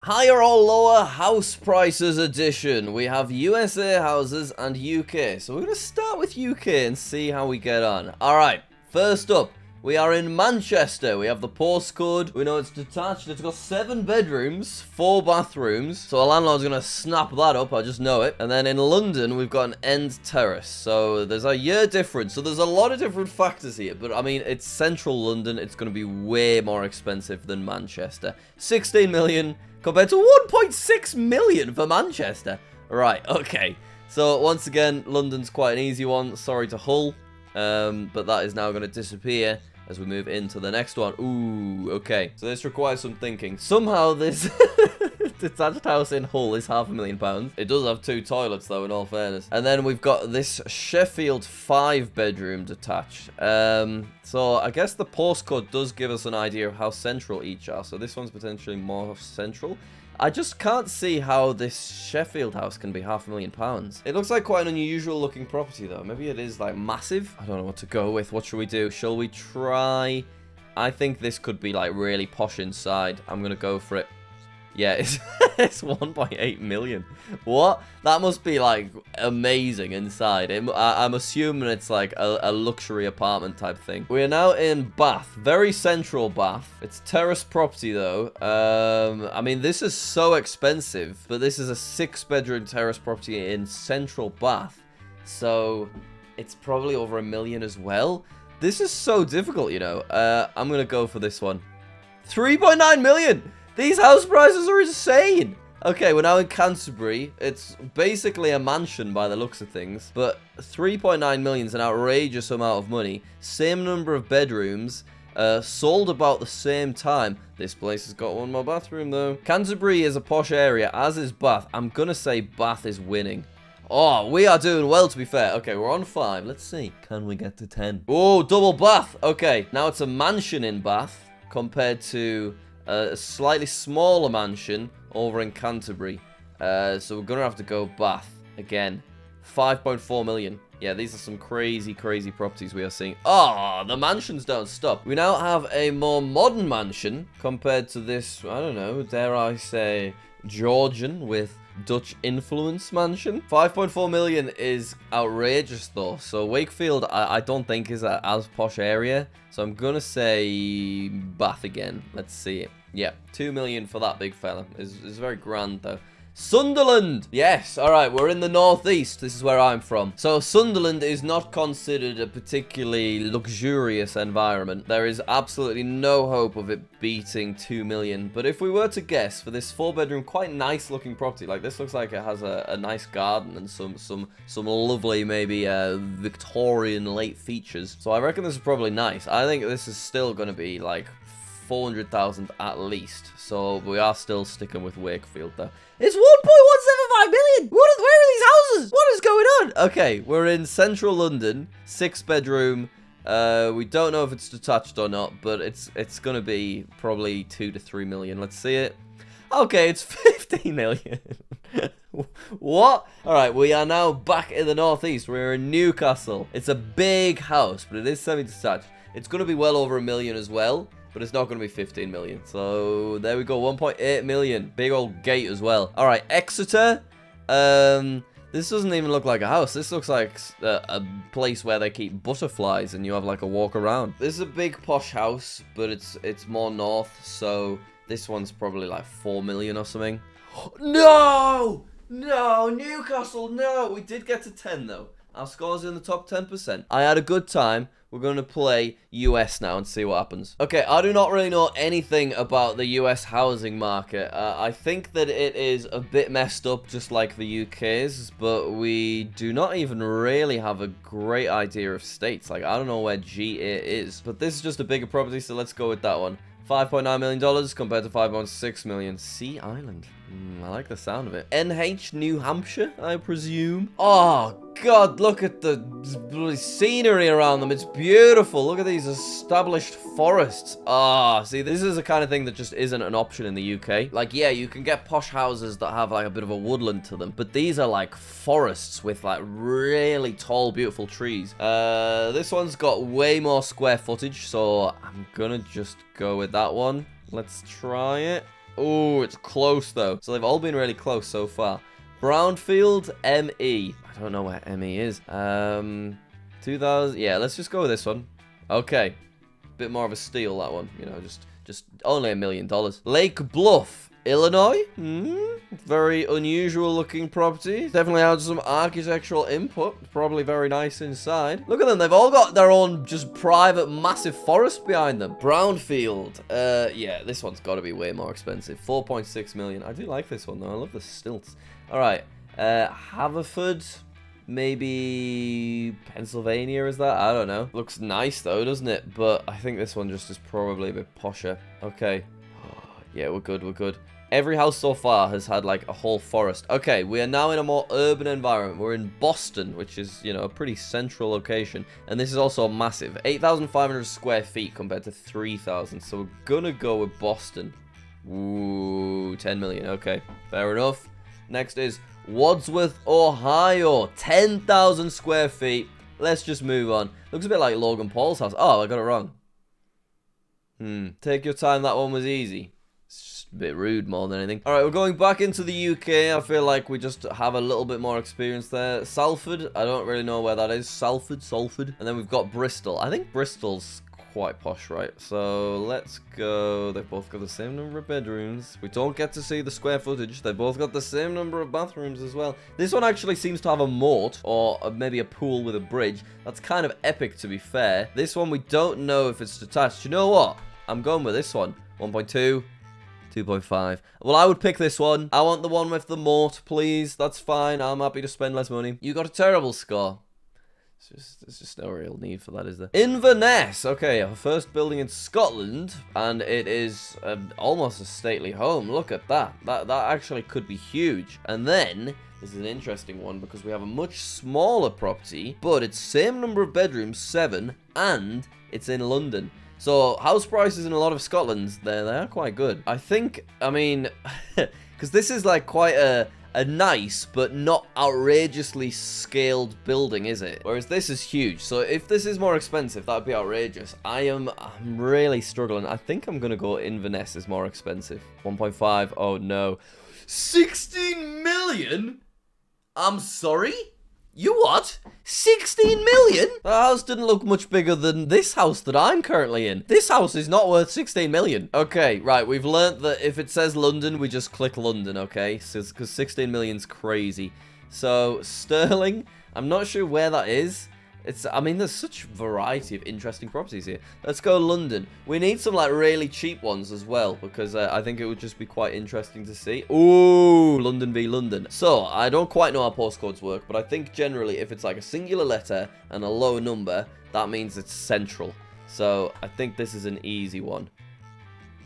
Higher or lower house prices edition. We have USA houses and UK. So we're going to start with UK and see how we get on. Alright, first up. We are in Manchester. We have the postcode. We know it's detached. It's got 7 bedrooms, 4 bathrooms. So our landlord's going to snap that up. I just know it. And then in London, we've got an end terrace. So there's a year difference. So there's a lot of different factors here. But I mean, it's central London. It's going to be way more expensive than Manchester. 16 million compared to 1.6 million for Manchester. Right, okay. So once again, London's quite an easy one. Sorry to Hull. But that is now going to disappear as we move into the next one. Ooh, okay. So this requires some thinking. Somehow this detached house in Hull is £500,000. It does have 2 toilets though, in all fairness. And then we've got this Sheffield 5-bedroom detached. So I guess the postcode does give us an idea of how central each are. So this one's potentially more central. I just can't see how this Sheffield house can be £500,000. It looks like quite an unusual looking property though. Maybe it is like massive. I don't know what to go with. What should we do? Shall we try? I think this could be like really posh inside. I'm going to go for it. Yeah, it's 1.8 million. What? That must be like amazing inside. I'm assuming it's like a luxury apartment type thing. We are now in Bath, very central Bath. It's terrace property though. I mean, this is so expensive, but this is a 6-bedroom terrace property in central Bath. So it's probably over $1 million as well. This is so difficult, you know. I'm going to go for this one. 3.9 million. These house prices are insane. Okay, we're now in Canterbury. It's basically a mansion by the looks of things. But 3.9 million is an outrageous amount of money. Same number of bedrooms. Sold about the same time. This place has got 1 more bathroom though. Canterbury is a posh area, as is Bath. I'm going to say Bath is winning. Oh, we are doing well, to be fair. Okay, we're on 5. Let's see. Can we get to 10? Oh, double Bath. Okay, now it's a mansion in Bath compared to a slightly smaller mansion over in Canterbury. So we're going to have to go Bath again. 5.4 million. Yeah, these are some crazy, crazy properties we are seeing. Oh, the mansions don't stop. We now have a more modern mansion compared to this, I don't know, dare I say, Georgian with Dutch influence mansion. 5.4 million is outrageous though. So Wakefield, I don't think is a as posh area. So I'm going to say Bath again. Let's see it. Yeah, 2 million for that big fella. Is very grand though. Sunderland! Yes, alright, we're in the northeast. This is where I'm from. So Sunderland is not considered a particularly luxurious environment. There is absolutely no hope of it beating 2 million. But if we were to guess for this 4-bedroom, quite nice looking property, like this looks like it has a nice garden and some lovely maybe Victorian late features. So I reckon this is probably nice. I think this is still going to be like 400,000 at least. So we are still sticking with Wakefield though. It's 1.175 million! Where are these houses? What is going on? Okay, we're in central London, 6-bedroom. We don't know if it's detached or not, but it's going to be probably 2 to 3 million. Let's see it. Okay, it's 15 million. What? Alright, we are now back in the northeast. We're in Newcastle. It's a big house, but it is semi-detached. It's going to be well over $1 million as well. But it's not going to be 15 million. So there we go. 1.8 million. Big old gate as well. All right. Exeter. This doesn't even look like a house. This looks like a place where they keep butterflies and you have like a walk around. This is a big posh house, but it's more north. So this one's probably like 4 million or something. No! No! Newcastle, no! We did get to 10 though. Our score's in the top 10%. I had a good time. We're going to play US now and see what happens. Okay, I do not really know anything about the US housing market. I think that it is a bit messed up just like the UK's, but we do not even really have a great idea of states. Like, I don't know where GA is, but this is just a bigger property, so let's go with that one. $5.9 million compared to $5.6 million. Sea Island. I like the sound of it. NH, New Hampshire, I presume. Oh, God, look at the scenery around them. It's beautiful. Look at these established forests. Ah, see, this is the kind of thing that just isn't an option in the UK. Like, yeah, you can get posh houses that have, like, a bit of a woodland to them. But these are, like, forests with, like, really tall, beautiful trees. This one's got way more square footage, so I'm gonna just go with that one. Let's try it. Oh, it's close, though. So they've all been really close so far. Brownfield, ME. I don't know where ME is. 2000. Yeah, let's just go with this one. Okay. Bit more of a steal, that one. You know, just only $1 million. Lake Bluff, Illinois. Very unusual looking property. Definitely has some architectural input. Probably very nice inside. Look at them. They've all got their own just private massive forest behind them. Brownfield. Yeah, this one's got to be way more expensive. 4.6 million. I do like this one though. I love the stilts. All right. Haverford. Maybe Pennsylvania, is that? I don't know. Looks nice though, doesn't it? But I think this one just is probably a bit posher. Okay. Yeah, we're good, we're good. Every house so far has had like a whole forest. Okay, we are now in a more urban environment. We're in Boston, which is, you know, a pretty central location. And this is also massive. 8,500 square feet compared to 3,000. So we're gonna go with Boston. Ooh, 10 million. Okay, fair enough. Next is Wadsworth, Ohio. 10,000 square feet. Let's just move on. Looks a bit like Logan Paul's house. Oh, I got it wrong. Take your time. That one was easy. It's just a bit rude more than anything. All right, we're going back into the UK. I feel like we just have a little bit more experience there. Salford. I don't really know where that is. Salford. And then we've got Bristol. I think Bristol's quite posh, right? So let's go. They've both got the same number of bedrooms. We don't get to see the square footage. They both got the same number of bathrooms as well. This one actually seems to have a moat or maybe a pool with a bridge. That's kind of epic, to be fair. This one, we don't know if it's detached. You know what? I'm going with this one. 1.2. 2.5. Well, I would pick this one. I want the one with the moat, please. That's fine. I'm happy to spend less money. You got a terrible score. There's just no real need for that, is there? Inverness. Okay, our first building in Scotland, and it is almost a stately home. Look at that. That actually could be huge. And then this is an interesting one because we have a much smaller property, but it's same number of bedrooms, 7, and it's in London. So house prices in a lot of Scotland, they are quite good. I think, I mean, because this is like quite a nice but not outrageously scaled building, is it? Whereas this is huge. So if this is more expensive, that would be outrageous. I'm really struggling. I think I'm gonna go Inverness is more expensive. 1.5. Oh no, 16 million. I'm sorry. You what? 16 million? The house didn't look much bigger than this house that I'm currently in. This house is not worth 16 million. Okay, right. We've learnt that if it says London, we just click London, okay? Because 16 million's crazy. So, Sterling, I'm not sure where that is. I mean, there's such variety of interesting properties here. Let's go London. We need some, like, really cheap ones as well, because I think it would just be quite interesting to see. Ooh, London v. London. So, I don't quite know how postcodes work, but I think generally if it's like a singular letter and a low number, that means it's central. So, I think this is an easy one.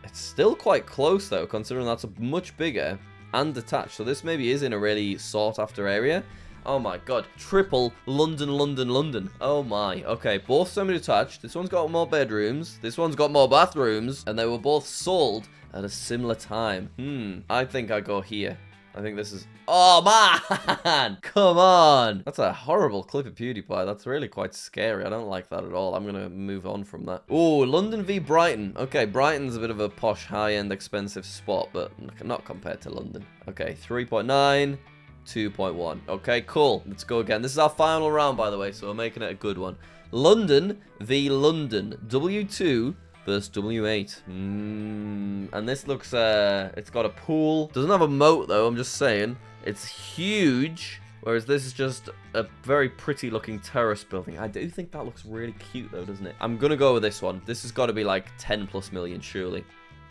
It's still quite close, though, considering that's a much bigger and detached. So, this maybe is in a really sought-after area. Oh my god. Triple London, London, London. Oh my. Okay, both semi-detached. This one's got more bedrooms. This one's got more bathrooms. And they were both sold at a similar time. I think I go here. I think this is... Oh, man! Come on! That's a horrible clip of PewDiePie. That's really quite scary. I don't like that at all. I'm going to move on from that. Oh, London v. Brighton. Okay, Brighton's a bit of a posh, high-end, expensive spot, but not compared to London. Okay, 3.9... 2.1. Okay, cool. Let's go again. This is our final round, by the way, so we're making it a good one. London v. London. W2 versus W8. And this looks, it's got a pool. Doesn't have a moat, though, I'm just saying. It's huge, whereas this is just a very pretty looking terrace building. I do think that looks really cute, though, doesn't it? I'm gonna go with this one. This has got to be like 10 plus million, surely.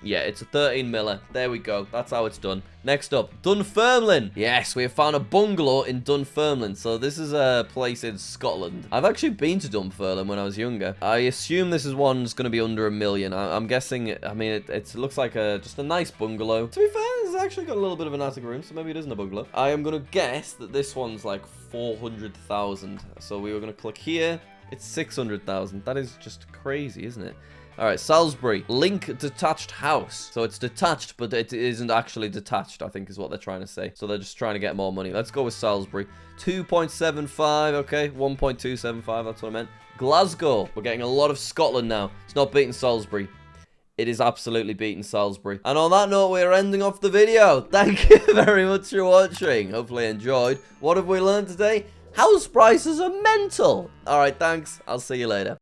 Yeah, it's a 13 miller. There we go. That's how it's done. Next up, Dunfermline. Yes, we have found a bungalow in Dunfermline. So this is a place in Scotland. I've actually been to Dunfermline when I was younger. I assume this is one's going to be under $1 million. I'm guessing, I mean, it looks like just a nice bungalow. To be fair, it's actually got a little bit of an attic room, so maybe it isn't a bungalow. I am going to guess that this one's like 400,000. So we were going to click here. It's 600,000. That is just crazy, isn't it? All right, Salisbury. Link detached house. So it's detached, but it isn't actually detached, I think is what they're trying to say. So they're just trying to get more money. Let's go with Salisbury. 2.75, okay. 1.275, that's what I meant. Glasgow. We're getting a lot of Scotland now. It's not beating Salisbury. it is absolutely beating Salisbury. And on that note, we're ending off the video. Thank you very much for watching. Hopefully you enjoyed. What have we learned today? House prices are mental. Alright, thanks. I'll see you later.